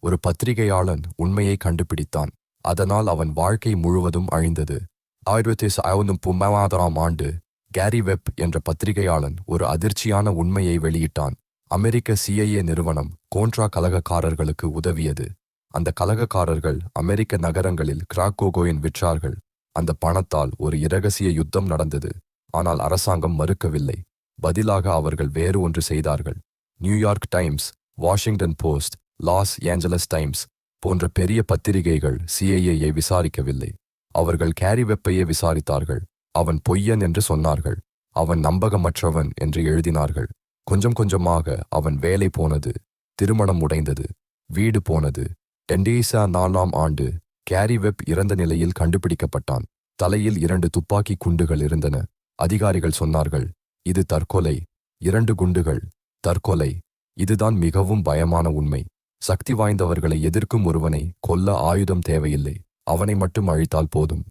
ஒரு பத்திரிகையாளன் உண்மையை கண்டுபிடித்தான். அதனால் அவன் வாழ்க்கை முழுவதும் அழிந்தது. 1990ஆம் ஆண்டு கேரி வெப் என்ற பத்திரிகையாளன் ஒரு அதிர்ச்சியான உண்மையை வெளியிட்டான். அமெரிக்க CIA நிறுவனம் கோன்ட்ரா கலகக்காரர்களுக்கு உதவியது. அந்த கலகக்காரர்கள் அமெரிக்க நகரங்களில் கிராக் கோகோயின் விற்றார்கள். அந்த பணத்தால் ஒரு இரகசிய யுத்தம் நடந்தது. ஆனால் அரசாங்கம் மறுக்கவில்லை. பதிலாக அவர்கள் வேறு ஒன்று செய்தார்கள். New York times, Washington post, Los Angeles times போன்ற பெரிய பத்திரிகைகள் CIAயை விசாரிக்கவில்லை. அவர்கள் கேரி வெப்பையே விசாரித்தார்கள். அவன் பொய்யன் என்று சொன்னார்கள். அவன் நம்பகமற்றவன் என்று எழுதினார்கள். கொஞ்சம் கொஞ்சமாக அவன் வேலை போனது, திருமணம் உடைந்தது, வீடு போனது. 2004ஆம் ஆண்டு கேரி வெப் இறந்த நிலையில் கண்டுபிடிக்கப்பட்டான். தலையில் 2 துப்பாக்கி குண்டுகள் இருந்தன. அதிகாரிகள் சொன்னார்கள், இது தற்கொலை. 2 குண்டுகள், தற்கொலை. இதுதான் மிகவும் பயமான உண்மை. சக்தி வாய்ந்தவர்களை எதிர்க்கும் ஒருவனை கொல்ல ஆயுதம் தேவையில்லை. அவனை மட்டும் அழித்தால் போதும்.